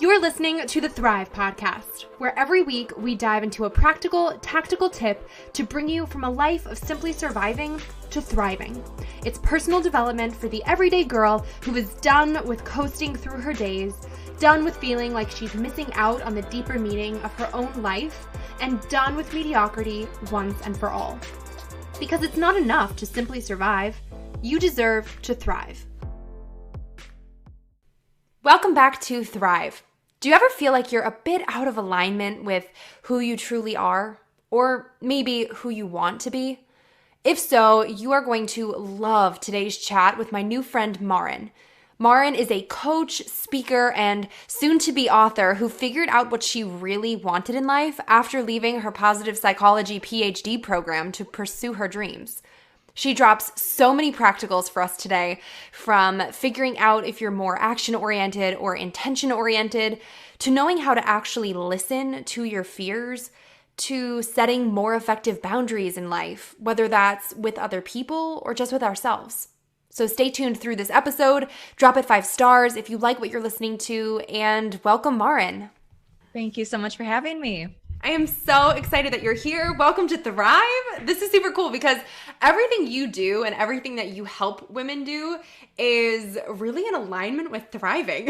You're listening to the Thrive Podcast, where every week we dive into a practical, tactical tip to bring you from a life of simply surviving to thriving. It's personal development for the everyday girl who is done with coasting through her days, done with feeling like she's missing out on the deeper meaning of her own life, and done with mediocrity once and for all. Because it's not enough to simply survive. You deserve to thrive. Welcome back to Thrive. Do you ever feel like you're a bit out of alignment with who you truly are? Or maybe who you want to be? If so, you are going to love today's chat with my new friend Marin. Marin is a coach, speaker, and soon-to-be author who figured out what she really wanted in life after leaving her positive psychology PhD program to pursue her dreams. She drops so many practicals for us today, from figuring out if you're more action-oriented or intention-oriented, to knowing how to actually listen to your fears, to setting more effective boundaries in life, whether that's with other people or just with ourselves. So stay tuned through this episode, drop it 5 stars if you like what you're listening to, and welcome Marin. Thank you so much for having me. I am so excited that you're here. Welcome to Thrive. This is super cool because everything you do and everything that you help women do is really in alignment with thriving.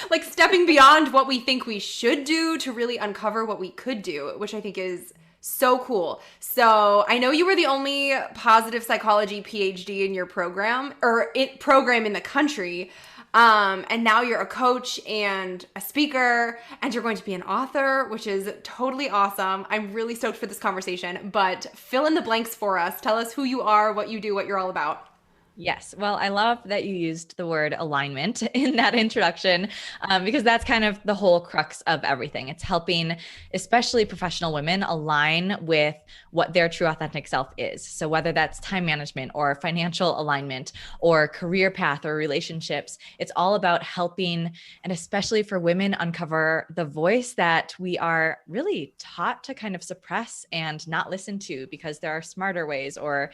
Like stepping beyond what we think we should do to really uncover what we could do, which I think is so cool. So I know you were the only positive psychology PhD in your program in the country. And now you're a coach and a speaker, and you're going to be an author, which is totally awesome. I'm really stoked for this conversation, but fill in the blanks for us. Tell us who you are, what you do, what you're all about. Yes. Well, I love that you used the word alignment in that introduction, because that's kind of the whole crux of everything. It's helping, especially professional women, align with what their true authentic self is. So whether that's time management or financial alignment or career path or relationships, it's all about helping, and especially for women, uncover the voice that we are really taught to kind of suppress and not listen to because there are smarter ways, or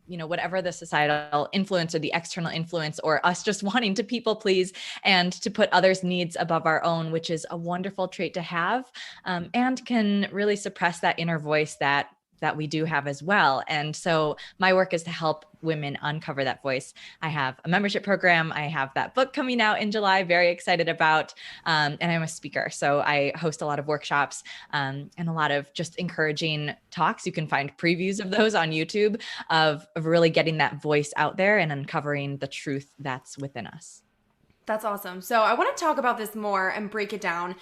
whatever the societal influence or the external influence, or us just wanting to people please and to put others' needs above our own, which is a wonderful trait to have, and can really suppress that inner voice that we do have as well. And so my work is to help women uncover that voice. I have a membership program. I have that book coming out in July, very excited about, and I'm a speaker. So I host a lot of workshops and a lot of just encouraging talks. You can find previews of those on YouTube of really getting that voice out there and uncovering the truth that's within us. That's awesome. So I want to talk about this more and break it down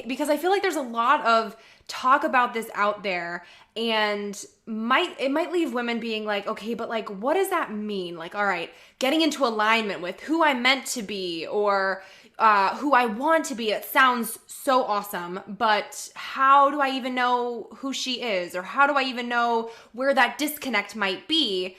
because I feel like there's a lot of talk about this out there, and it might leave women being like, okay, but like, what does that mean? Like, all right, getting into alignment with who I'm meant to be or who I want to be. It sounds so awesome, but how do I even know who she is? Or how do I even know where that disconnect might be?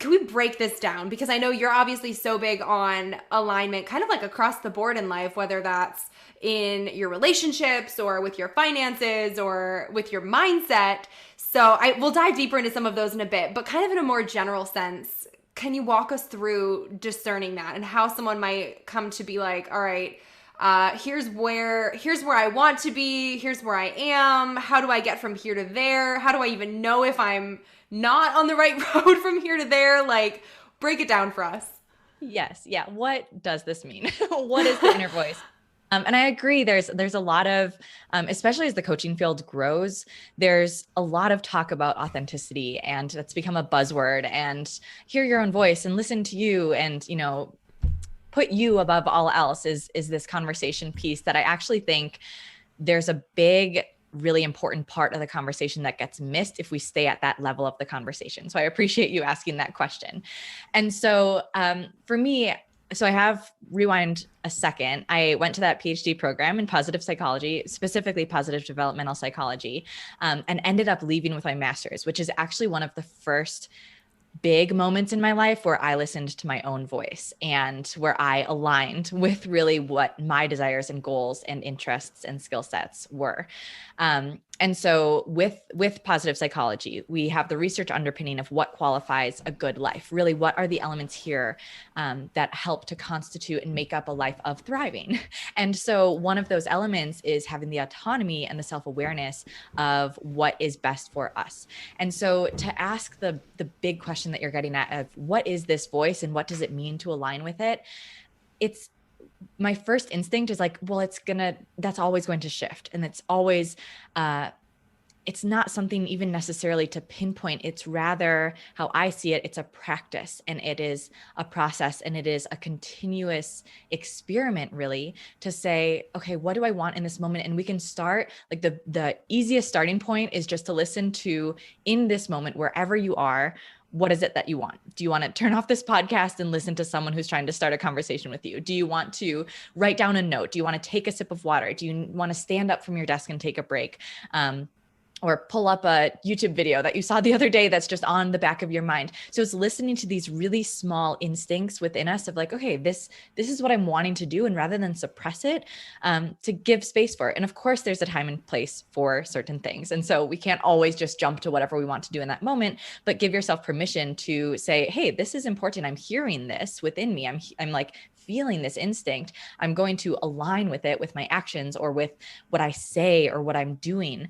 Can we break this down? Because I know you're obviously so big on alignment, kind of like across the board in life, whether that's in your relationships or with your finances or with your mindset. So we'll dive deeper into some of those in a bit, but kind of in a more general sense, can you walk us through discerning that and how someone might come to be like, all right, here's where I want to be, here's where I am, how do I get from here to there? How do I even know if I'm not on the right road from here to there? Like, break it down for us. Yes. Yeah. What does this mean? What is the inner voice? And I agree, there's a lot of, especially as the coaching field grows, there's a lot of talk about authenticity, and that's become a buzzword, and hear your own voice and listen to you, and, put you above all else is this conversation piece that I actually think there's a big, really important part of the conversation that gets missed if we stay at that level of the conversation. So I appreciate you asking that question. And so for me, so I have rewind a second. I went to that PhD program in positive psychology, specifically positive developmental psychology, and ended up leaving with my master's, which is actually one of the first big moments in my life where I listened to my own voice and where I aligned with really what my desires and goals and interests and skill sets were. And so with positive psychology, we have the research underpinning of what qualifies a good life. Really, what are the elements here that help to constitute and make up a life of thriving? And so one of those elements is having the autonomy and the self-awareness of what is best for us. And so to ask the big question that you're getting at of what is this voice and what does it mean to align with it? It's my first instinct is like, well, that's always going to shift. And it's not something even necessarily to pinpoint. It's rather how I see it. It's a practice and it is a process and it is a continuous experiment really to say, okay, what do I want in this moment? And we can start like the easiest starting point is just to listen to in this moment, wherever you are, what is it that you want? Do you want to turn off this podcast and listen to someone who's trying to start a conversation with you? Do you want to write down a note? Do you want to take a sip of water? Do you want to stand up from your desk and take a break? Or pull up a YouTube video that you saw the other day that's just on the back of your mind. So it's listening to these really small instincts within us of like, okay, this is what I'm wanting to do. And rather than suppress it, to give space for it. And of course, there's a time and place for certain things. And so we can't always just jump to whatever we want to do in that moment, but give yourself permission to say, hey, this is important. I'm hearing this within me. I'm like feeling this instinct. I'm going to align with it with my actions or with what I say or what I'm doing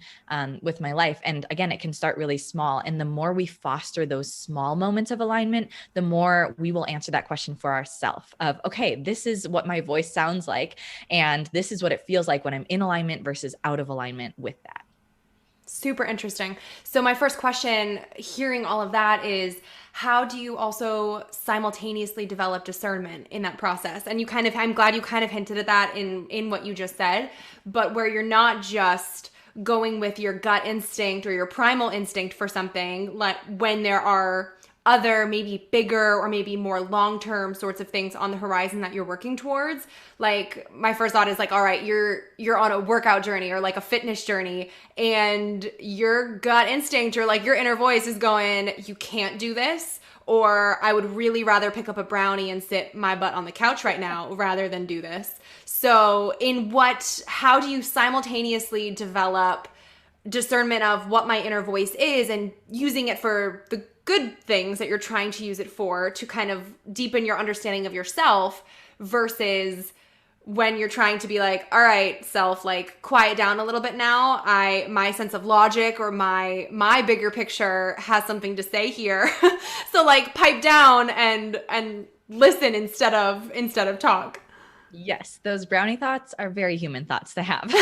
with my life. And again, it can start really small. And the more we foster those small moments of alignment, the more we will answer that question for ourselves of, okay, this is what my voice sounds like. And this is what it feels like when I'm in alignment versus out of alignment with that. Super interesting. So my first question, hearing all of that, is how do you also simultaneously develop discernment in that process? And I'm glad you kind of hinted at that in what you just said, but where you're not just going with your gut instinct or your primal instinct for something, like when there are other maybe bigger or maybe more long-term sorts of things on the horizon that you're working towards. Like my first thought is like, all right, you're on a workout journey or like a fitness journey, and your gut instinct or like your inner voice is going, you can't do this, or I would really rather pick up a brownie and sit my butt on the couch right now rather than do this. So how do you simultaneously develop discernment of what my inner voice is and using it for the good things that you're trying to use it for to kind of deepen your understanding of yourself versus when you're trying to be like, all right, self, like quiet down a little bit now. My sense of logic or my bigger picture has something to say here. So like pipe down and listen instead of talk. Yes, those brownie thoughts are very human thoughts to have.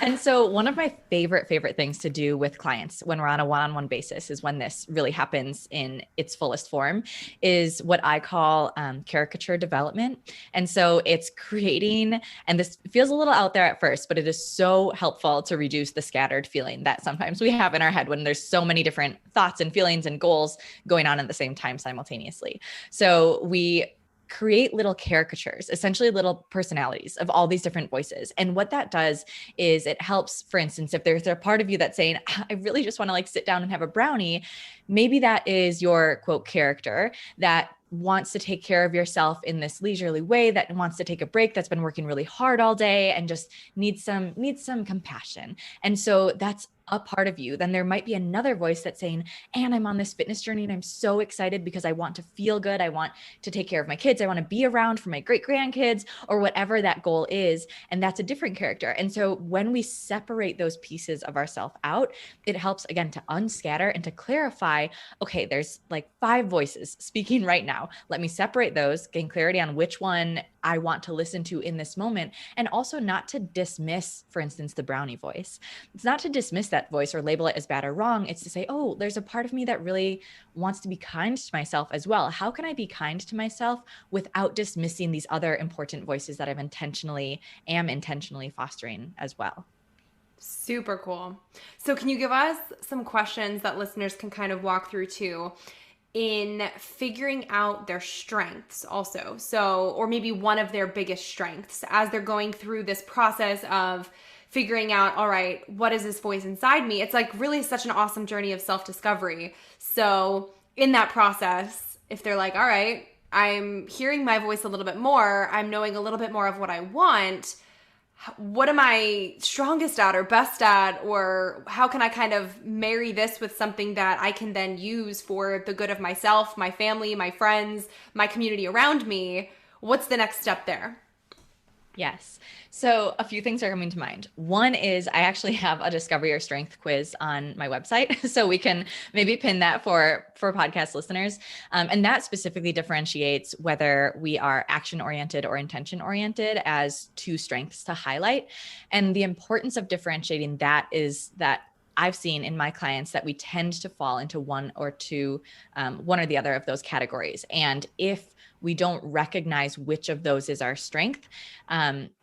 And so one of my favorite things to do with clients when we're on a one-on-one basis is when this really happens in its fullest form is what I call caricature development. And so it's creating, and this feels a little out there at first, but it is so helpful to reduce the scattered feeling that sometimes we have in our head when there's so many different thoughts and feelings and goals going on at the same time simultaneously. So we create little caricatures, essentially little personalities of all these different voices. And what that does is it helps, for instance, if there's a part of you that's saying, I really just want to like sit down and have a brownie, maybe that is your quote character that wants to take care of yourself in this leisurely way, that wants to take a break, that's been working really hard all day and just needs some compassion. And so that's a part of you. Then there might be another voice that's saying, and I'm on this fitness journey and I'm so excited because I want to feel good. I want to take care of my kids. I want to be around for my great grandkids or whatever that goal is. And that's a different character. And so when we separate those pieces of ourselves out, it helps again to unscatter and to clarify, okay, there's like 5 voices speaking right now. Let me separate those, gain clarity on which one I want to listen to in this moment. And also not to dismiss, for instance, the brownie voice. It's not to dismiss that voice or label it as bad or wrong. It's to say, oh, there's a part of me that really wants to be kind to myself as well. How can I be kind to myself without dismissing these other important voices that am intentionally fostering as well? Super cool. So can you give us some questions that listeners can kind of walk through too in figuring out their strengths also? So, or maybe one of their biggest strengths as they're going through this process of figuring out, all right, what is this voice inside me? It's like really such an awesome journey of self-discovery. So in that process, if they're like, all right, I'm hearing my voice a little bit more, I'm knowing a little bit more of what I want, what am I strongest at or best at, or how can I kind of marry this with something that I can then use for the good of myself, my family, my friends, my community around me? What's the next step there? Yes. So a few things are coming to mind. One is I actually have a Discover Your Strength quiz on my website. So we can maybe pin that for podcast listeners. And that specifically differentiates whether we are action oriented or intention oriented as two strengths to highlight. And the importance of differentiating that is that I've seen in my clients that we tend to fall into one or the other of those categories. And if we don't recognize which of those is our strength,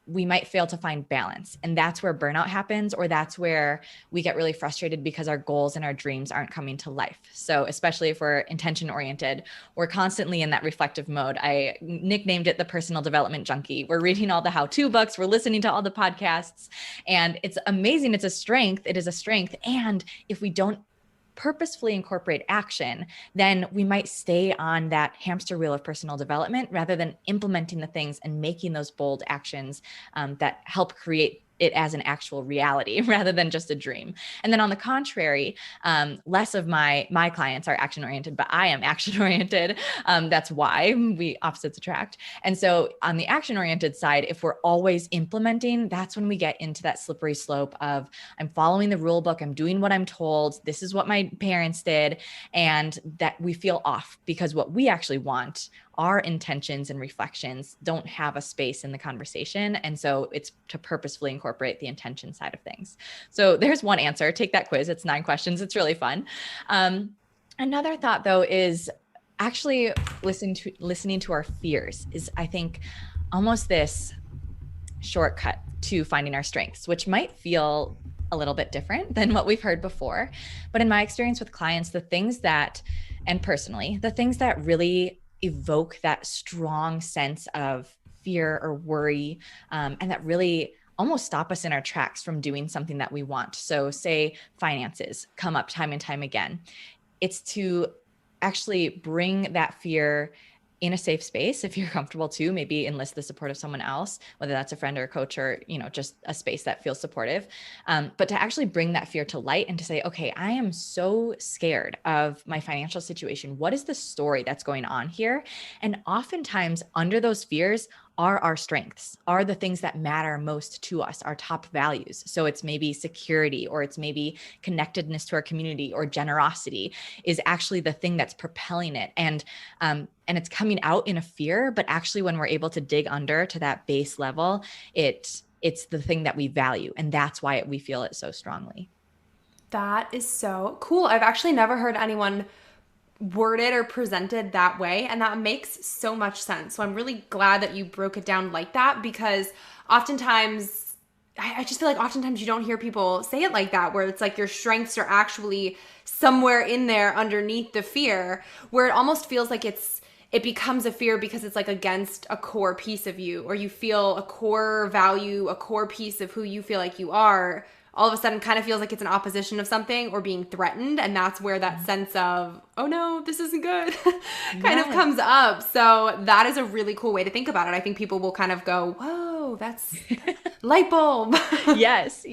we might fail to find balance. And that's where burnout happens, or that's where we get really frustrated because our goals and our dreams aren't coming to life. So especially if we're intention oriented, we're constantly in that reflective mode. I nicknamed it the personal development junkie. We're reading all the how-to books, we're listening to all the podcasts, and it's amazing. It's a strength. It is a strength. And if we don't purposefully incorporate action, then we might stay on that hamster wheel of personal development rather than implementing the things and making those bold actions that help create it as an actual reality rather than just a dream. And then on the contrary, less of my clients are action oriented, but I am action oriented. That's why we opposites attract. And so on the action oriented side, if we're always implementing, that's when we get into that slippery slope of I'm following the rule book, I'm doing what I'm told, this is what my parents did, and that we feel off because what we actually want, our intentions and reflections, don't have a space in the conversation. And so it's to purposefully incorporate the intention side of things. So there's one answer. Take that quiz. It's 9 questions. It's really fun. Another thought though is actually listening to our fears is, I think, almost this shortcut to finding our strengths, which might feel a little bit different than what we've heard before. But in my experience with clients, and personally, the things that really evoke that strong sense of fear or worry, and that really almost stop us in our tracks from doing something that we want. So say finances come up time and time again. It's to actually bring that fear in a safe space. If you're comfortable to, maybe enlist the support of someone else, whether that's a friend or a coach or, just a space that feels supportive. But to actually bring that fear to light and to say, okay, I am so scared of my financial situation. What is the story that's going on here? And oftentimes under those fears are our strengths, are the things that matter most to us, our top values. So it's maybe security, or it's maybe connectedness to our community, or generosity is actually the thing that's propelling it. And it's coming out in a fear, but actually when we're able to dig under to that base level, it's the thing that we value. And that's why we feel it so strongly. That is so cool. I've actually never heard anyone worded or presented that way, and that makes so much sense. So I'm really glad that you broke it down like that, because oftentimes I just feel like oftentimes you don't hear people say it like that, where it's like your strengths are actually somewhere in there underneath the fear, where it almost feels like it becomes a fear because it's like against a core piece of you, or you feel a core value, a core piece of who you feel like you are, all of a sudden kind of feels like it's an opposition of something or being threatened. And that's where that sense of, oh no, this isn't good kind of comes up. So that is a really cool way to think about it. I think people will kind of go, whoa, that's light bulb. Yes.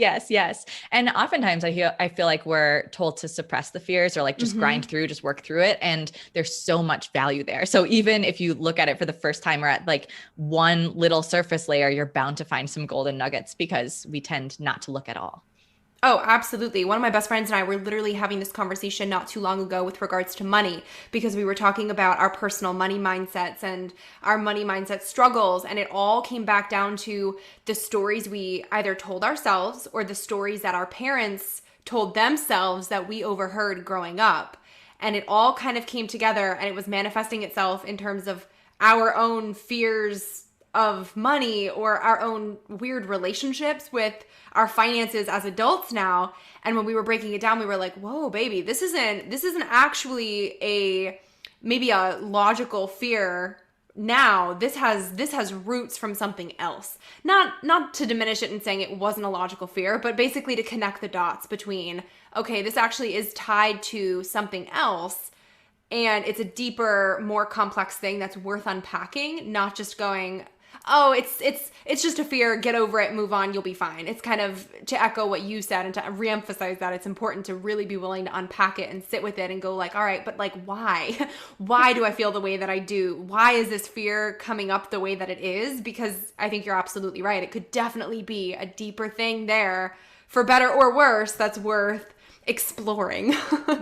And oftentimes I feel like we're told to suppress the fears, or like just grind through, just work through it. And there's so much value there. So even if you look at it for the first time or at like one little surface layer, you're bound to find some golden nuggets, because we tend not to look at all. Oh, absolutely. One of my best friends and I were literally having this conversation not too long ago with regards to money, because we were talking about our personal money mindsets and our money mindset struggles. And it all came back down to the stories we either told ourselves or the stories that our parents told themselves that we overheard growing up. And it all kind of came together, and it was manifesting itself in terms of our own fears of money, or our own weird relationships with our finances as adults now. And when we were breaking it down, we were like, whoa, baby, this isn't actually maybe a logical fear now. This has roots from something else. Not to diminish it and saying it wasn't a logical fear, but basically to connect the dots between, okay, this actually is tied to something else. And it's a deeper, more complex thing that's worth unpacking, not just going, oh, it's just a fear, get over it, move on, you'll be fine. It's kind of to echo what you said and to reemphasize that it's important to really be willing to unpack it and sit with it and go like, all right, but like why? Why do I feel the way that I do? Why is this fear coming up the way that it is? Because I think you're absolutely right. It could definitely be a deeper thing there, for better or worse, that's worth exploring.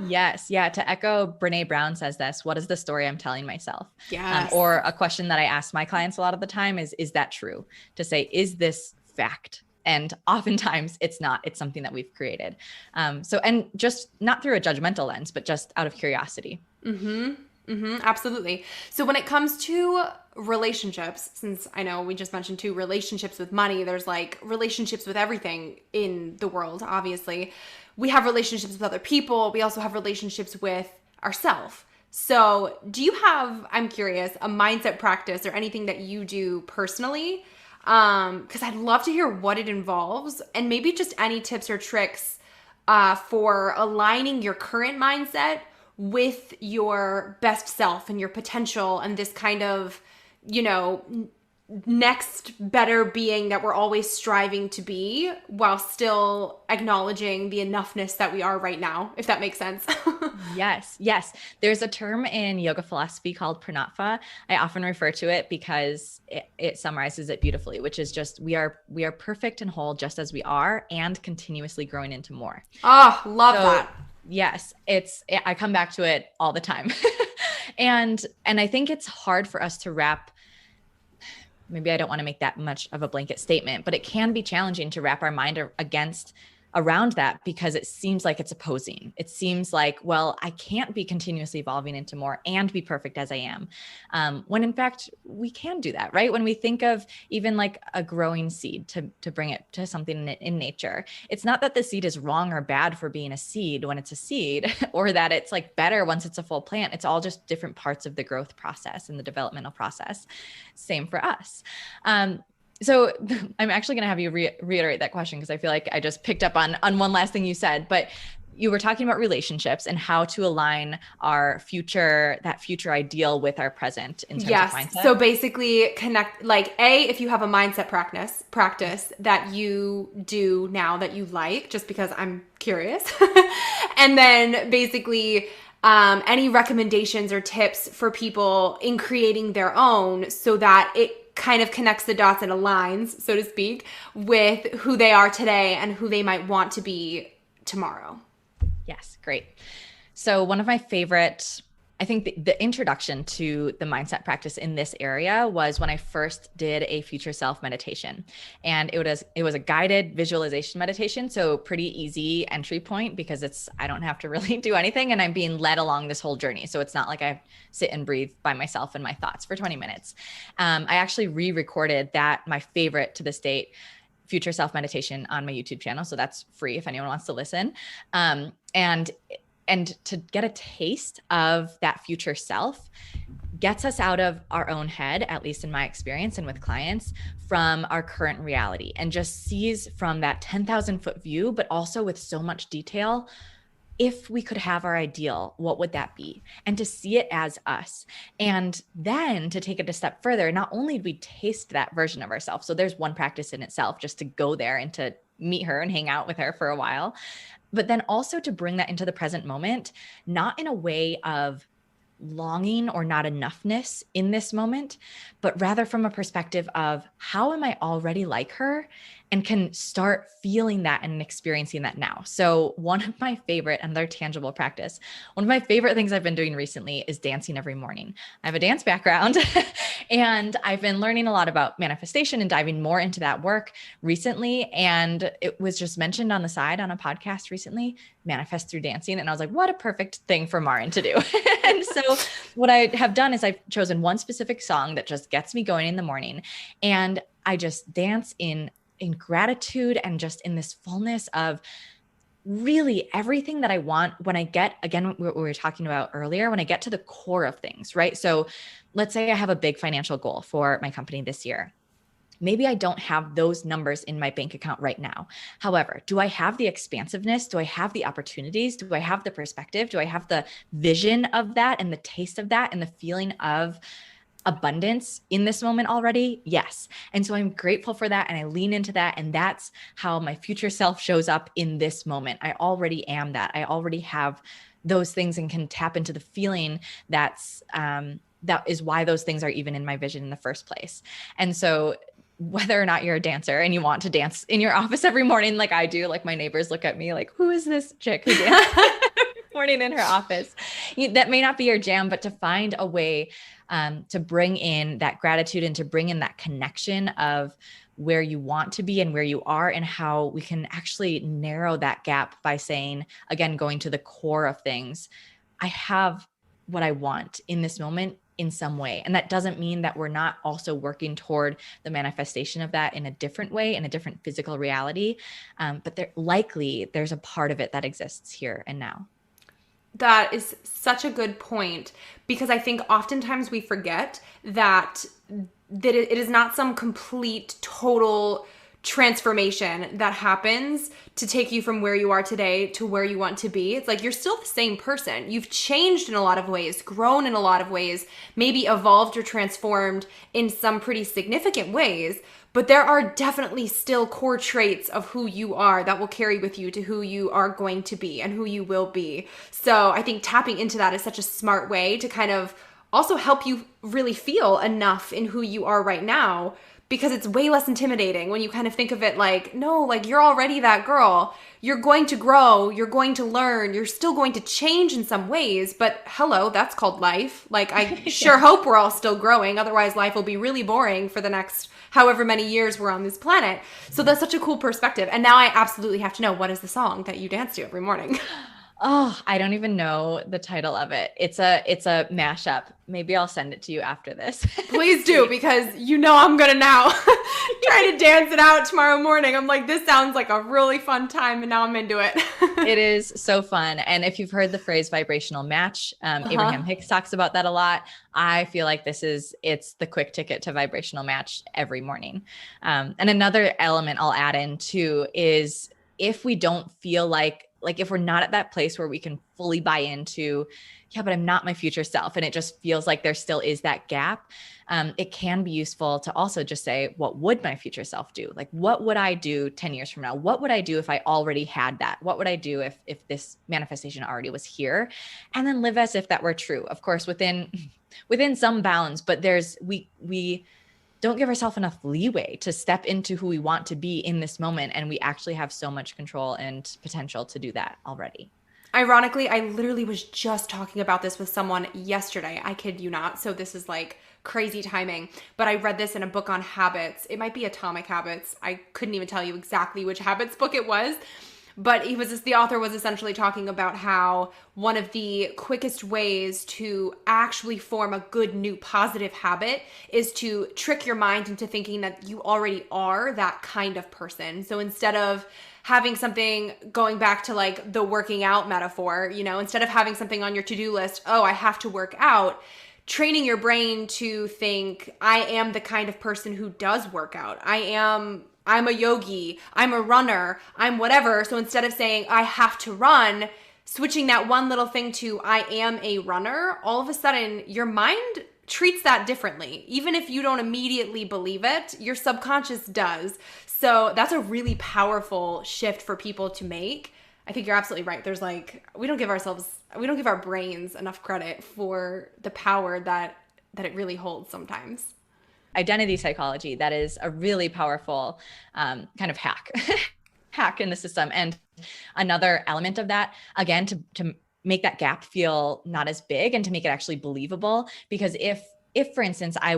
Yes. Yeah. To echo, Brene Brown says this, what is the story I'm telling myself? Yes. Or a question that I ask my clients a lot of the time is that true? To say, is this fact? And oftentimes it's not, it's something that we've created. And just not through a judgmental lens, but just out of curiosity. Absolutely. So when it comes to relationships, since I know we just mentioned two relationships with money, there's like relationships with everything in the world, obviously. We have relationships with other people. We also have relationships with ourselves. So do you have, I'm curious, a mindset practice or anything that you do personally? Because I'd love to hear what it involves and maybe just any tips or tricks for aligning your current mindset with your best self and your potential and this kind of, next better being that we're always striving to be while still acknowledging the enoughness that we are right now, if that makes sense. Yes. Yes. There's a term in yoga philosophy called pranatva. I often refer to it because it summarizes it beautifully, which is just, we are perfect and whole just as we are and continuously growing into more. Oh, love that. Yes, I come back to it all the time. And I think it's hard for us to wrap, maybe I don't want to make that much of a blanket statement, but it can be challenging to wrap our mind around that because it seems like it's opposing. It seems like, well, I can't be continuously evolving into more and be perfect as I am. When in fact, we can do that, right? When we think of even like a growing seed to bring it to something in nature, it's not that the seed is wrong or bad for being a seed when it's a seed or that it's like better once it's a full plant. It's all just different parts of the growth process and the developmental process. Same for us. So I'm actually going to have you reiterate that question because I feel like I just picked up on one last thing you said, but you were talking about relationships and how to align that future ideal with our present in terms of mindset. So basically connect, like if you have a mindset practice that you do now that you like, just because I'm curious. And then basically any recommendations or tips for people in creating their own so that it kind of connects the dots and aligns, so to speak, with who they are today and who they might want to be tomorrow. Yes, great. So one of my favorite, I think the introduction to the mindset practice in this area was when I first did a future self meditation. And it was a guided visualization meditation. So pretty easy entry point because I don't have to really do anything and I'm being led along this whole journey. So it's not like I sit and breathe by myself and my thoughts for 20 minutes. I actually re-recorded my favorite to this date, future self meditation on my YouTube channel. So that's free if anyone wants to listen. And to get a taste of that future self gets us out of our own head, at least in my experience and with clients, from our current reality and just sees from that 10,000 foot view, but also with so much detail. If we could have our ideal, what would that be? And to see it as us. And then to take it a step further, not only do we taste that version of ourselves, so there's one practice in itself just to go there and to meet her and hang out with her for a while, but then also to bring that into the present moment, not in a way of longing or not enoughness in this moment, but rather from a perspective of how am I already like her and can start feeling that and experiencing that now. So one of my favorite, another tangible practice, one of my favorite things I've been doing recently is dancing every morning. I have a dance background and I've been learning a lot about manifestation and diving more into that work recently. And it was just mentioned on the side on a podcast recently, manifest through dancing. And I was like, what a perfect thing for Marin to do. And so what I have done is I've chosen one specific song that just gets me going in the morning. And I just dance in gratitude and just in this fullness of really everything that I want when I get, again, what we were talking about earlier, when I get to the core of things, right? So let's say I have a big financial goal for my company this year. Maybe I don't have those numbers in my bank account right now. However, do I have the expansiveness? Do I have the opportunities? Do I have the perspective? Do I have the vision of that and the taste of that and the feeling of abundance in this moment already? Yes. And so I'm grateful for that. And I lean into that. And that's how my future self shows up in this moment. I already am that. I already have those things and can tap into the feeling that is why those things are even in my vision in the first place. And so whether or not you're a dancer and you want to dance in your office every morning, like I do, like my neighbors look at me like, who is this chick who dances every morning in her office? That may not be your jam, but to find a way to bring in that gratitude and to bring in that connection of where you want to be and where you are, and how we can actually narrow that gap by saying, again, going to the core of things, I have what I want in this moment in some way. And that doesn't mean that we're not also working toward the manifestation of that in a different way, in a different physical reality. But there's a part of it that exists here and now. That is such a good point, because I think oftentimes we forget that it is not some complete, total transformation that happens to take you from where you are today to where you want to be. It's like you're still the same person. You've changed in a lot of ways, grown in a lot of ways, maybe evolved or transformed in some pretty significant ways. But there are definitely still core traits of who you are that will carry with you to who you are going to be and who you will be. So I think tapping into that is such a smart way to kind of also help you really feel enough in who you are right now, because it's way less intimidating when you kind of think of it like, no, like you're already that girl. You're going to grow, you're going to learn, you're still going to change in some ways, but hello, that's called life. Like I sure hope we're all still growing. Otherwise life will be really boring for the next however many years we're on this planet. So that's such a cool perspective. And now I absolutely have to know, what is the song that you dance to every morning? Oh, I don't even know the title of it. It's a mashup. Maybe I'll send it to you after this. Please do, because I'm going to now try to dance it out tomorrow morning. I'm like, this sounds like a really fun time, and now I'm into it. It is so fun. And if you've heard the phrase vibrational match, Abraham Hicks talks about that a lot. I feel like it's the quick ticket to vibrational match every morning. And another element I'll add in too is, if we don't feel like if we're not at that place where we can fully buy into, yeah, but I'm not my future self, and it just feels like there still is that gap, it can be useful to also just say, what would my future self do? Like, what would I do 10 years from now? What would I do if I already had that? What would I do if this manifestation already was here? And then live as if that were true. Of course, within some bounds, but we don't give ourselves enough leeway to step into who we want to be in this moment. And we actually have so much control and potential to do that already. Ironically, I literally was just talking about this with someone yesterday. I kid you not. So this is like crazy timing. But I read this in a book on habits. It might be Atomic Habits. I couldn't even tell you exactly which habits book it was. But the author was essentially talking about how one of the quickest ways to actually form a good new positive habit is to trick your mind into thinking that you already are that kind of person. So instead of having something, going back to like the working out metaphor, instead of having something on your to-do list, oh, I have to work out, training your brain to think, I am the kind of person who does work out. I'm a yogi, I'm a runner, I'm whatever. So instead of saying I have to run, switching that one little thing to I am a runner, all of a sudden your mind treats that differently. Even if you don't immediately believe it, your subconscious does. So that's a really powerful shift for people to make. I think you're absolutely right. There's we don't give our brains enough credit for the power that it really holds sometimes. Identity psychology, that is a really powerful kind of hack in the system. And another element of that, again, to make that gap feel not as big and to make it actually believable. Because if for instance, I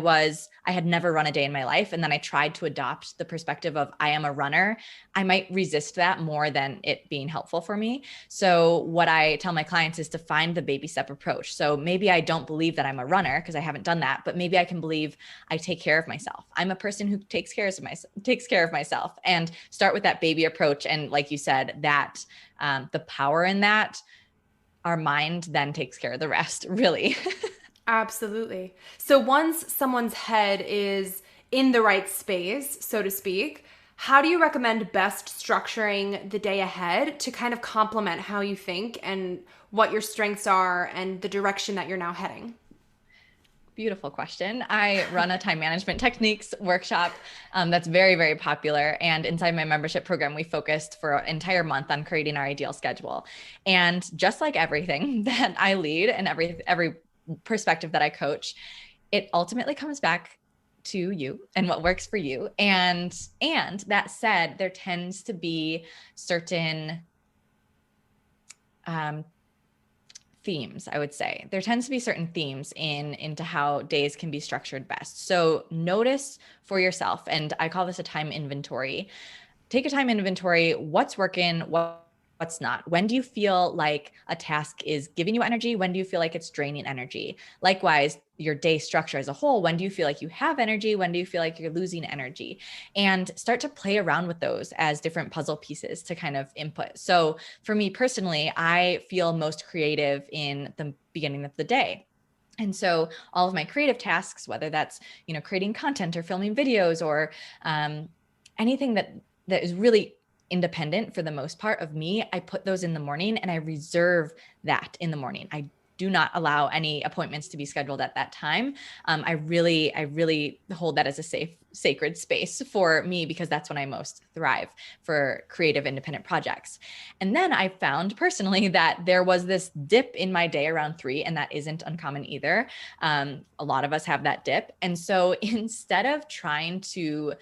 had never run a day in my life, and then I tried to adopt the perspective of I am a runner, I might resist that more than it being helpful for me. So what I tell my clients is to find the baby step approach. So maybe I don't believe that I'm a runner because I haven't done that, but maybe I can believe I take care of myself. I'm a person who takes care of myself, and start with that baby approach. And like you said, that the power in that, our mind then takes care of the rest, really. Absolutely. So once someone's head is in the right space, so to speak, how do you recommend best structuring the day ahead to kind of complement how you think and what your strengths are and the direction that you're now heading? Beautiful question. I run a time management techniques workshop that's very, very popular. And inside my membership program, we focused for an entire month on creating our ideal schedule. And just like everything that I lead and every perspective that I coach, it ultimately comes back to you and what works for you. And that said, there tends to be certain themes, I would say. There tends to be certain themes into how days can be structured best. So notice for yourself, and I call this a time inventory. Take a time inventory. What's working? What's not? When do you feel like a task is giving you energy? When do you feel like it's draining energy? Likewise, your day structure as a whole. When do you feel like you have energy? When do you feel like you're losing energy? And start to play around with those as different puzzle pieces to kind of input. So for me personally, I feel most creative in the beginning of the day. And so all of my creative tasks, whether that's, creating content or filming videos or anything that is really independent for the most part of me, I put those in the morning and I reserve that in the morning. I do not allow any appointments to be scheduled at that time. I really hold that as a safe, sacred space for me because that's when I most thrive for creative independent projects. And then I found personally that there was this dip in my day around 3, and that isn't uncommon either. A lot of us have that dip. And so instead of trying to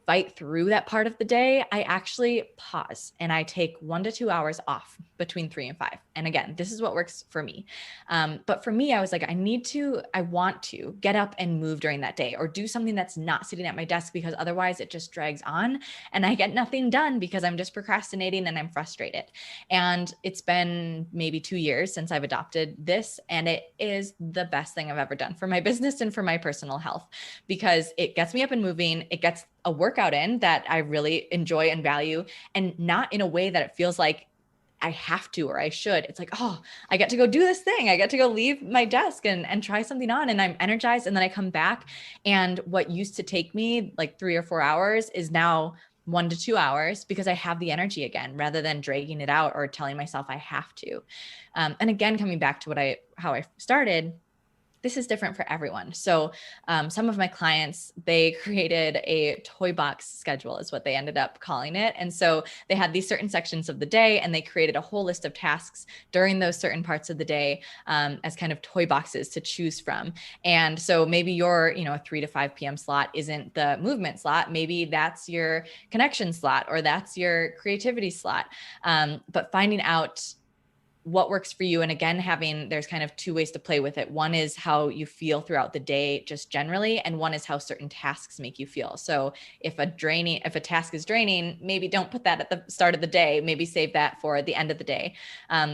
fight through that part of the day, I actually pause and I take 1 to 2 hours off between 3 and 5. And again, this is what works for me. But for me, I was like, I want to get up and move during that day or do something that's not sitting at my desk because otherwise it just drags on and I get nothing done because I'm just procrastinating and I'm frustrated. And it's been maybe 2 years since I've adopted this, and it is the best thing I've ever done for my business and for my personal health because it gets me up and moving. It gets a workout in that I really enjoy and value, and not in a way that it feels like I have to or I should. It's like, oh, I get to go do this thing. I get to go leave my desk and try something on, and I'm energized. And then I come back, and what used to take me like 3 or 4 hours is now 1 to 2 hours because I have the energy again, rather than dragging it out or telling myself I have to. And again, coming back to how I started, this is different for everyone. So some of my clients, they created a toy box schedule is what they ended up calling it. And so they had these certain sections of the day, and they created a whole list of tasks during those certain parts of the day as kind of toy boxes to choose from. And so maybe your, a 3 to 5 p.m. slot isn't the movement slot. Maybe that's your connection slot, or that's your creativity slot. But finding out what works for you. And again, there's kind of 2 ways to play with it. One is how you feel throughout the day, just generally. And one is how certain tasks make you feel. So if a task is draining, maybe don't put that at the start of the day, maybe save that for the end of the day,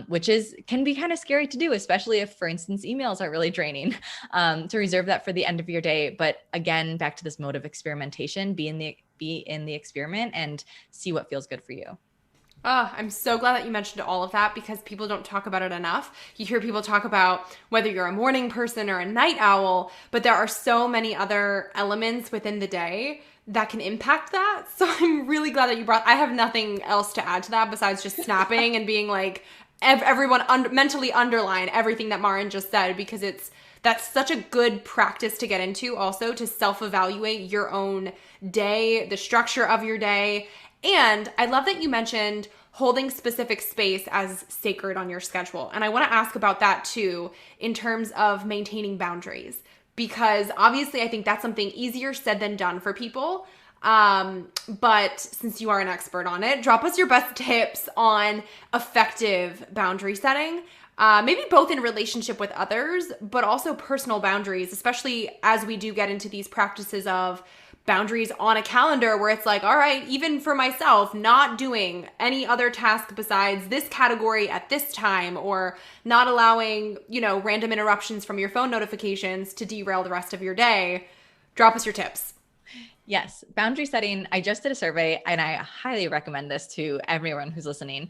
which can be kind of scary to do, especially if, for instance, emails are really draining, to reserve that for the end of your day. But again, back to this mode of experimentation, be in the experiment and see what feels good for you. Oh, I'm so glad that you mentioned all of that because people don't talk about it enough. You hear people talk about whether you're a morning person or a night owl, but there are so many other elements within the day that can impact that. So I'm really glad that I have nothing else to add to that besides just snapping and being like, everyone mentally underline everything that Marin just said, because that's such a good practice to get into, also to self-evaluate your own day, the structure of your day. And I love that you mentioned holding specific space as sacred on your schedule. And I want to ask about that too, in terms of maintaining boundaries, because obviously I think that's something easier said than done for people. But since you are an expert on it, drop us your best tips on effective boundary setting. Maybe both in relationship with others, but also personal boundaries, especially as we do get into these practices of boundaries on a calendar where it's like, all right, even for myself, not doing any other task besides this category at this time, or not allowing, random interruptions from your phone notifications to derail the rest of your day. Drop us your tips. Yes, boundary setting. I just did a survey and I highly recommend this to everyone who's listening.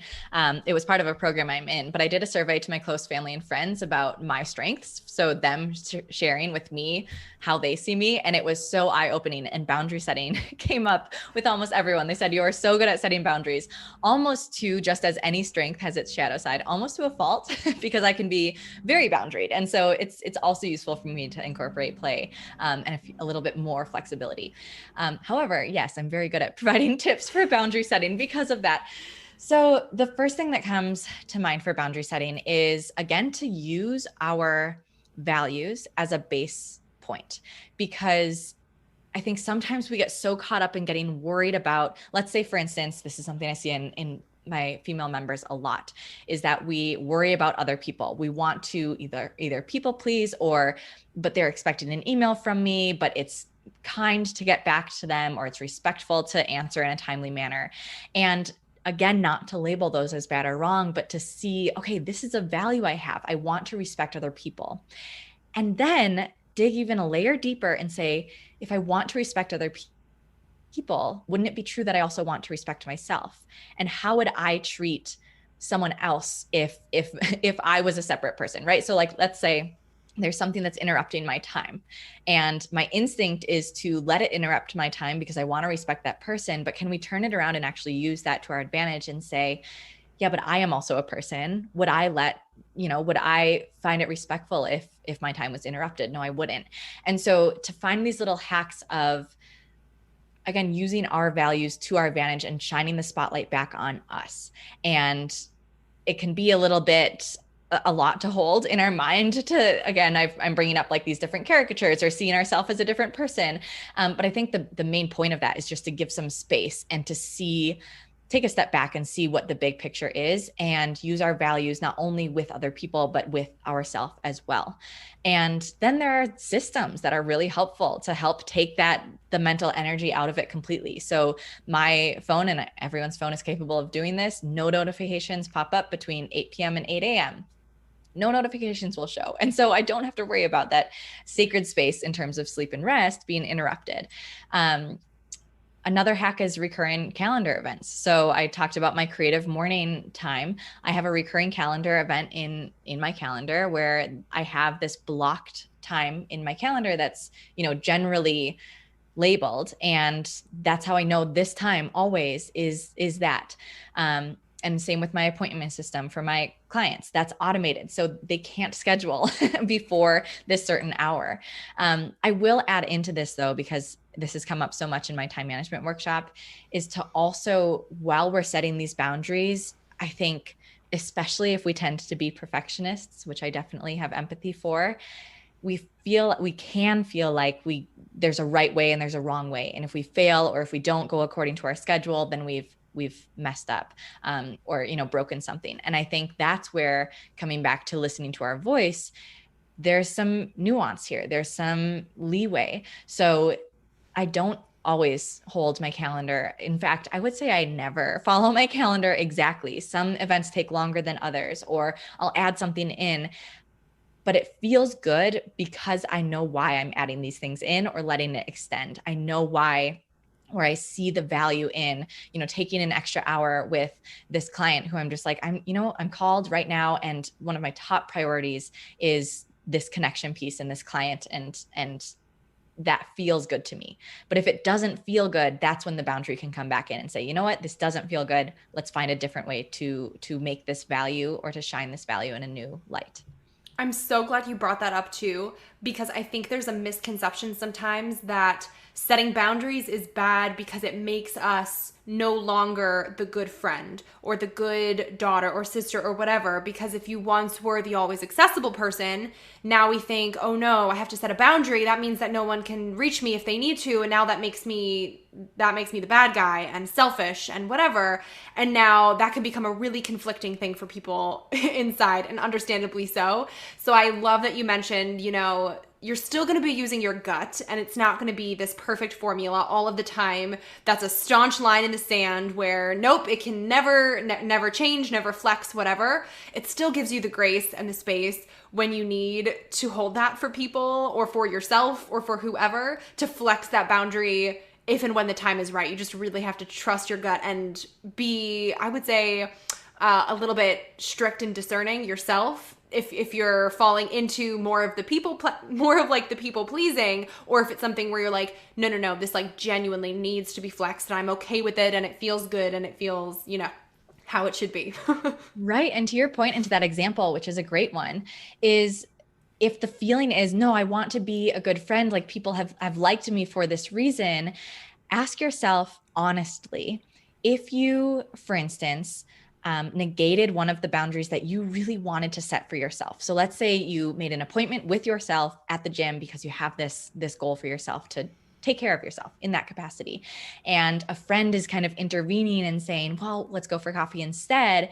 It was part of a program I'm in, but I did a survey to my close family and friends about my strengths. So them sharing with me how they see me. And it was so eye-opening, and boundary setting came up with almost everyone. They said, you are so good at setting boundaries, almost to, just as any strength has its shadow side, almost to a fault, because I can be very boundaried. And so it's also useful for me to incorporate play and a little bit more flexibility. However, yes, I'm very good at providing tips for boundary setting because of that. So the first thing that comes to mind for boundary setting is, again, to use our values as a base point, because I think sometimes we get so caught up in getting worried about, let's say, for instance, this is something I see in my female members a lot, is that we worry about other people. We want to either people please, but they're expecting an email from me, but it's kind to get back to them, or it's respectful to answer in a timely manner. And again, not to label those as bad or wrong, but to see, okay, this is a value I have. I want to respect other people. And then dig even a layer deeper and say, if I want to respect other people, wouldn't it be true that I also want to respect myself? And how would I treat someone else if I was a separate person, right? So like, let's say there's something that's interrupting my time, and my instinct is to let it interrupt my time because I want to respect that person. But can we turn it around and actually use that to our advantage and say, yeah, but I am also a person. Would I find it respectful if my time was interrupted? No, I wouldn't. And so to find these little hacks of, again, using our values to our advantage and shining the spotlight back on us. And it can be a little bit a lot to hold in our mind to, again, I'm bringing up like these different caricatures or seeing ourselves as a different person. But I think the main point of that is just to give some space and to take a step back and see what the big picture is, and use our values not only with other people, but with ourselves as well. And then there are systems that are really helpful to help take the mental energy out of it completely. So my phone, and everyone's phone is capable of doing this, no notifications pop up between 8 p.m. and 8 a.m. No notifications will show. And so I don't have to worry about that sacred space in terms of sleep and rest being interrupted. Another hack is recurring calendar events. So I talked about my creative morning time. I have a recurring calendar event in my calendar where I have this blocked time in my calendar that's, generally labeled. And that's how I know this time always is that. And same with my appointment system for my clients. That's automated, so they can't schedule before this certain hour. I will add into this though, because this has come up so much in my time management workshop, is to also, while we're setting these boundaries, I think, especially if we tend to be perfectionists, which I definitely have empathy for, we can feel like there's a right way and there's a wrong way. And if we fail, or if we don't go according to our schedule, then we've messed up, or, broken something. And I think that's where, coming back to listening to our voice, there's some nuance here. There's some leeway. So I don't always hold my calendar. In fact, I would say I never follow my calendar exactly. Some events take longer than others, or I'll add something in, but it feels good because I know why I'm adding these things in or letting it extend. I know why, where I see the value in, taking an extra hour with this client who I'm just like, I'm called right now. And one of my top priorities is this connection piece and this client, and that feels good to me. But if it doesn't feel good, that's when the boundary can come back in and say, you know what, this doesn't feel good. Let's find a different way to make this value, or to shine this value in a new light. I'm so glad you brought that up too, because I think there's a misconception sometimes that setting boundaries is bad because it makes us no longer the good friend or the good daughter or sister or whatever. Because if you once were the always accessible person, now we think, oh no, I have to set a boundary. That means that no one can reach me if they need to. And now that makes me the bad guy and selfish and whatever. And now that can become a really conflicting thing for people inside, and understandably so. So I love that you mentioned, you're still going to be using your gut, and it's not going to be this perfect formula all of the time. That's a staunch line in the sand where nope, it can never change, never flex, whatever. It still gives you the grace and the space when you need to hold that for people or for yourself or for whoever, to flex that boundary if and when the time is right. You just really have to trust your gut and be, I would say, a little bit strict and discerning yourself. If you're falling into more of more of like the people pleasing, or if it's something where you're like, no, this like genuinely needs to be flexed and I'm okay with it and it feels good and it feels, how it should be. Right. And to your point, and to that example, which is a great one, is if the feeling is, no, I want to be a good friend, like people have liked me for this reason, ask yourself honestly, if you, for instance, negated one of the boundaries that you really wanted to set for yourself. So let's say you made an appointment with yourself at the gym because you have this goal for yourself to take care of yourself in that capacity. And a friend is kind of intervening and saying, well, let's go for coffee instead.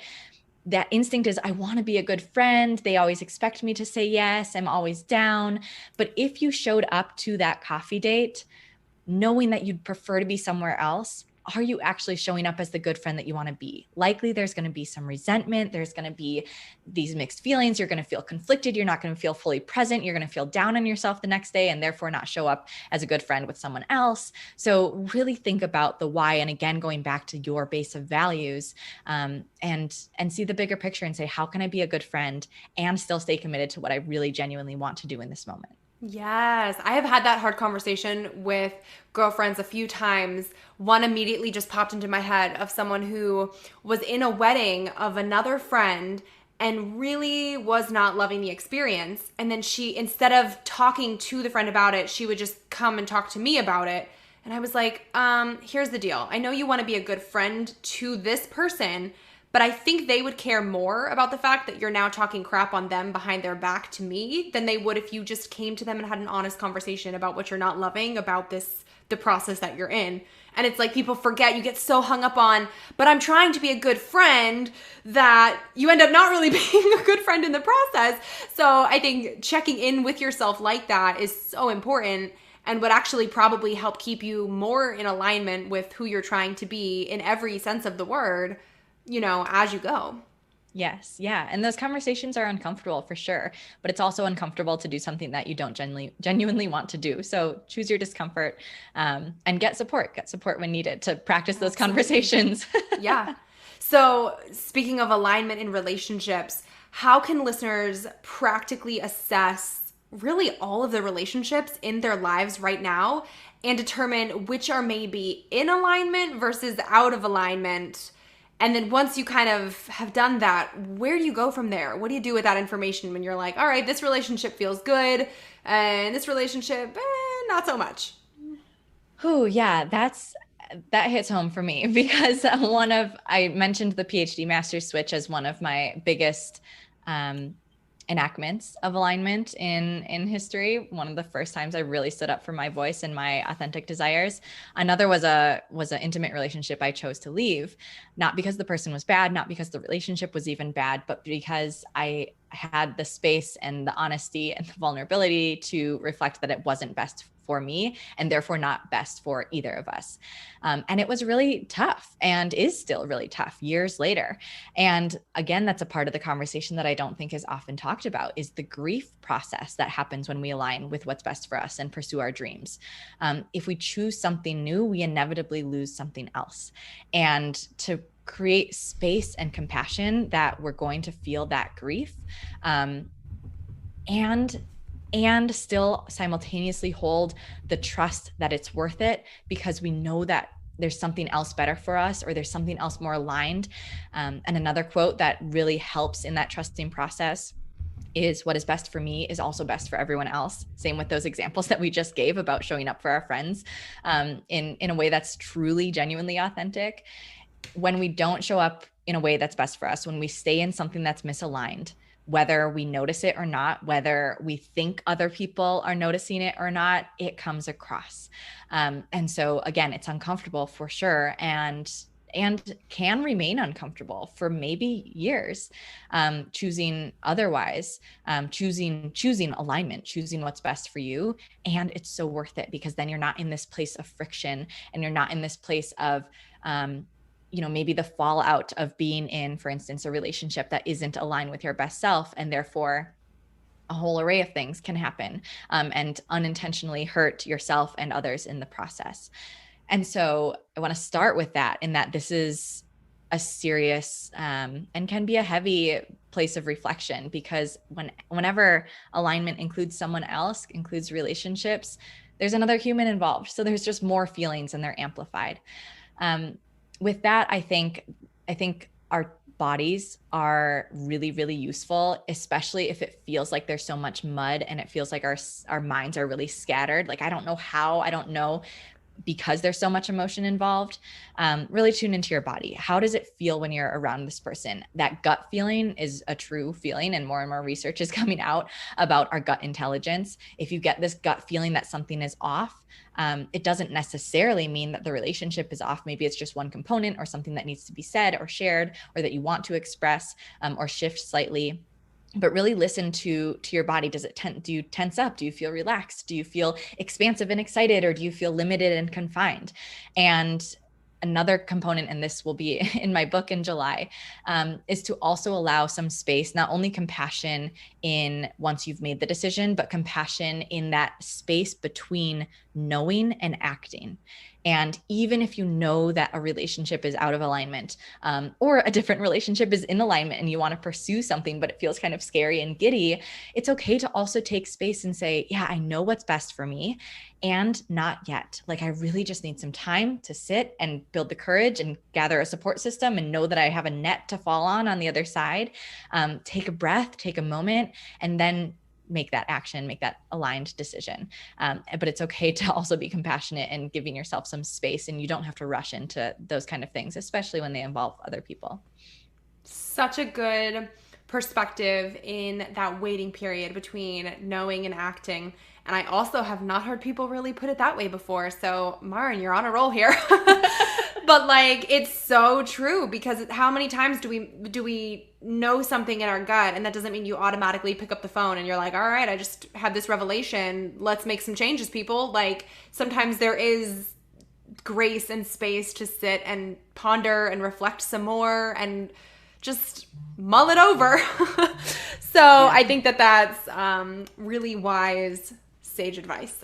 That instinct is, I want to be a good friend. They always expect me to say yes. I'm always down. But if you showed up to that coffee date knowing that you'd prefer to be somewhere else, are you actually showing up as the good friend that you want to be? Likely there's going to be some resentment. There's going to be these mixed feelings. You're going to feel conflicted. You're not going to feel fully present. You're going to feel down on yourself the next day and therefore not show up as a good friend with someone else. So really think about the why. And again, going back to your base of values, and see the bigger picture and say, how can I be a good friend and still stay committed to what I really genuinely want to do in this moment? Yes, I have had that hard conversation with girlfriends a few times. One immediately just popped into my head of someone who was in a wedding of another friend and really was not loving the experience. And then she, instead of talking to the friend about it, she would just come and talk to me about it. And I was like, here's the deal. I know you want to be a good friend to this person, but I think they would care more about the fact that you're now talking crap on them behind their back to me than they would if you just came to them and had an honest conversation about what you're not loving about the process that you're in. And it's like people forget, you get so hung up on, but I'm trying to be a good friend, that you end up not really being a good friend in the process. So I think checking in with yourself like that is so important and would actually probably help keep you more in alignment with who you're trying to be in every sense of the word, as you go. Yes. Yeah. And those conversations are uncomfortable for sure, but it's also uncomfortable to do something that you don't genuinely want to do. So choose your discomfort, and get support when needed to practice those conversations. Yeah. So speaking of alignment in relationships, how can listeners practically assess really all of the relationships in their lives right now and determine which are maybe in alignment versus out of alignment? And then once you kind of have done that, where do you go from there? What do you do with that information when you're like, all right, this relationship feels good and this relationship, not so much? Oh, yeah, that hits home for me because I mentioned the PhD master's switch as one of my biggest enactments of alignment in history. One of the first times I really stood up for my voice and my authentic desires. Another was an intimate relationship I chose to leave, not because the person was bad, not because the relationship was even bad, but because I had the space and the honesty and the vulnerability to reflect that it wasn't best for me and therefore not best for either of us. And it was really tough and is still really tough years later. And again, that's a part of the conversation that I don't think is often talked about is the grief process that happens when we align with what's best for us and pursue our dreams. If we choose something new, we inevitably lose something else. And to create space and compassion that we're going to feel that grief, and still simultaneously hold the trust that it's worth it because we know that there's something else better for us or there's something else more aligned. And another quote that really helps in that trusting process is what is best for me is also best for everyone else. Same with those examples that we just gave about showing up for our friends in a way that's truly, genuinely authentic. When we don't show up in a way that's best for us, when we stay in something that's misaligned, whether we notice it or not, whether we think other people are noticing it or not, it comes across. And so again, it's uncomfortable for sure. And can remain uncomfortable for maybe years, choosing otherwise, choosing alignment, choosing what's best for you. And it's so worth it because then you're not in this place of friction and you're not in this place of, maybe the fallout of being in, for instance, a relationship that isn't aligned with your best self. And therefore a whole array of things can happen, and unintentionally hurt yourself and others in the process. And so I want to start with that, in that this is a serious and can be a heavy place of reflection, because whenever alignment includes someone else, includes relationships, there's another human involved. So there's just more feelings and they're amplified. With that, I think our bodies are really, really useful, especially if it feels like there's so much mud and it feels like our minds are really scattered. Like, I don't know how, I don't know, because there's so much emotion involved. Really tune into your body. How does it feel when you're around this person? That gut feeling is a true feeling, and more research is coming out about our gut intelligence. If you get this gut feeling that something is off, it doesn't necessarily mean that the relationship is off. Maybe it's just one component or something that needs to be said or shared, or that you want to express or shift slightly. But really listen to your body. Do you tense up? Do you feel relaxed? Do you feel expansive and excited? Or do you feel limited and confined? And another component, and this will be in my book in July, is to also allow some space, not only compassion in once you've made the decision, but compassion in that space between knowing and acting. And even if you know that a relationship is out of alignment, or a different relationship is in alignment and you want to pursue something, but it feels kind of scary and giddy, it's okay to also take space and say, yeah, I know what's best for me, and not yet. Like, I really just need some time to sit and build the courage and gather a support system and know that I have a net to fall on the other side. Take a breath, take a moment, and then make that action, make that aligned decision. But it's okay to also be compassionate and giving yourself some space, and you don't have to rush into those kind of things, especially when they involve other people. Such a good perspective in that waiting period between knowing and acting. And I also have not heard people really put it that way before. So, Marin, you're on a roll here. But like, it's so true, because how many times do we know something in our gut, and that doesn't mean you automatically pick up the phone and you're like, all right, I just had this revelation, let's make some changes, people. Like, sometimes there is grace and space to sit and ponder and reflect some more and just mull it over. So yeah. I think that that's really wise, sage advice.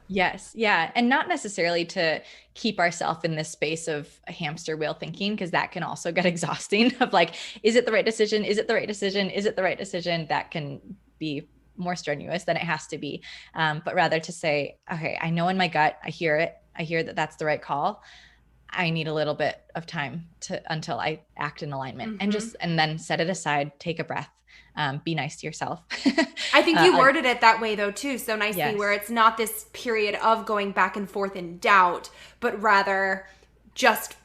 Yes. Yeah. And not necessarily to keep ourselves in this space of a hamster wheel thinking, because that can also get exhausting of like, is it the right decision? Is it the right decision? Is it the right decision? That can be more strenuous than it has to be. But rather to say, okay, I know in my gut, I hear it. I hear that that's the right call. I need a little bit of time until I act in alignment, and then set it aside, take a breath. Be nice to yourself. I think you worded it that way though too, so nicely, yes. Where it's not this period of going back and forth in doubt, but rather just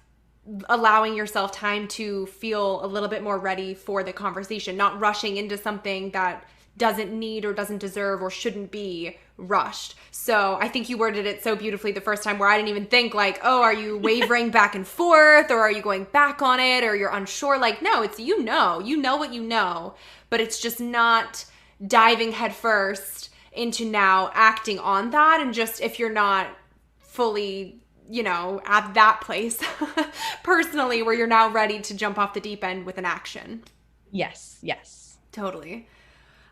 allowing yourself time to feel a little bit more ready for the conversation, not rushing into something that doesn't need or doesn't deserve or shouldn't be rushed. So I think you worded it so beautifully the first time, where I didn't even think like, oh, are you wavering back and forth, or are you going back on it, or you're unsure? Like, no, it's you know what you know, but it's just not diving headfirst into now acting on that. And just, if you're not fully, at that place personally, where you're now ready to jump off the deep end with an action. Yes. Totally.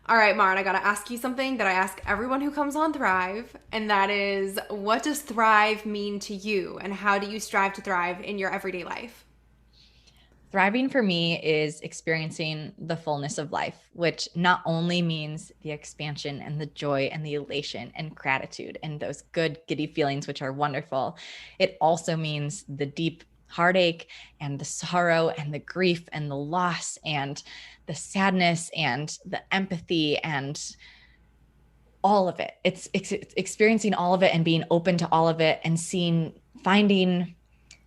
All right, Marin, I got to ask you something that I ask everyone who comes on Thrive, and that is, what does thrive mean to you, and how do you strive to thrive in your everyday life? Thriving for me is experiencing the fullness of life, which not only means the expansion and the joy and the elation and gratitude and those good giddy feelings, which are wonderful. It also means the deep heartache and the sorrow and the grief and the loss and the sadness and the empathy and all of it. It's experiencing all of it and being open to all of it, and finding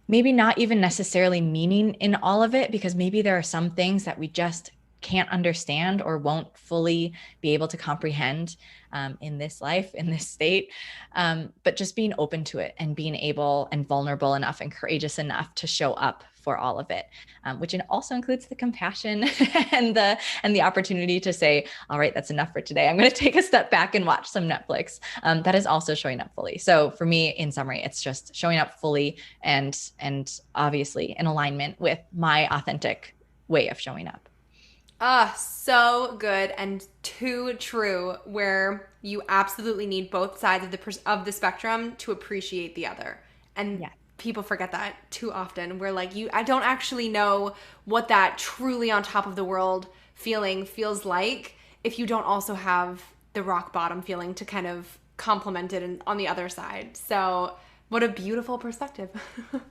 maybe not even necessarily meaning in all of it, because maybe there are some things that we just can't understand or won't fully be able to comprehend in this life, in this state. But just being open to it and being able and vulnerable enough and courageous enough to show up for all of it, which also includes the compassion and the opportunity to say, all right, that's enough for today. I'm going to take a step back and watch some Netflix. That is also showing up fully. So for me, in summary, it's just showing up fully and obviously in alignment with my authentic way of showing up. So good and too true, where you absolutely need both sides of the spectrum to appreciate the other. And people forget that too often. We're like, I don't actually know what that truly on top of the world feeling feels like if you don't also have the rock bottom feeling to kind of complement it on the other side. So what a beautiful perspective.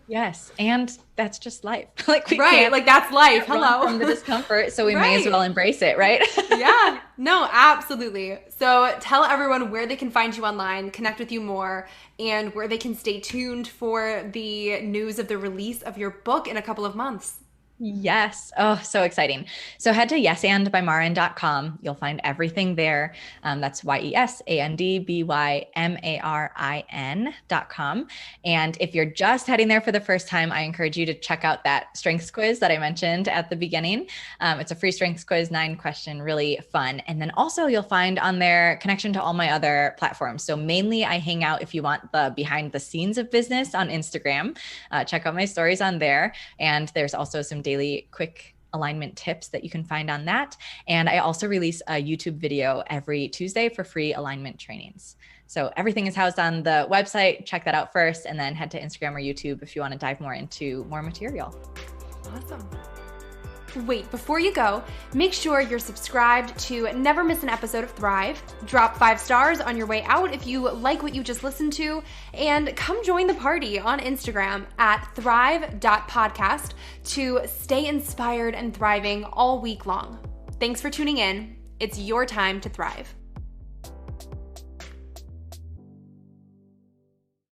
Yes. And that's just life. Like like that's life. Hello. From the discomfort. So we may as well embrace it, right? Yeah, no, absolutely. So tell everyone where they can find you online, connect with you more, and where they can stay tuned for the news of the release of your book in a couple of months. Yes. Oh, so exciting. So head to yesandbymarin.com. You'll find everything there. That's YESANDBYMARIN.com. And if you're just heading there for the first time, I encourage you to check out that strengths quiz that I mentioned at the beginning. It's a free strengths quiz, 9-question, really fun. And then also you'll find on there connection to all my other platforms. So mainly I hang out, if you want the behind the scenes of business, on Instagram. Check out my stories on there. And there's also some daily quick alignment tips that you can find on that. And I also release a YouTube video every Tuesday for free alignment trainings. So everything is housed on the website. Check that out first, and then head to Instagram or YouTube if you want to dive more into more material. Awesome. Wait, before you go, make sure you're subscribed to never miss an episode of Thrive. Drop 5 stars on your way out if you like what you just listened to, and come join the party on Instagram at thrive.podcast to stay inspired and thriving all week long. Thanks for tuning in. It's your time to thrive.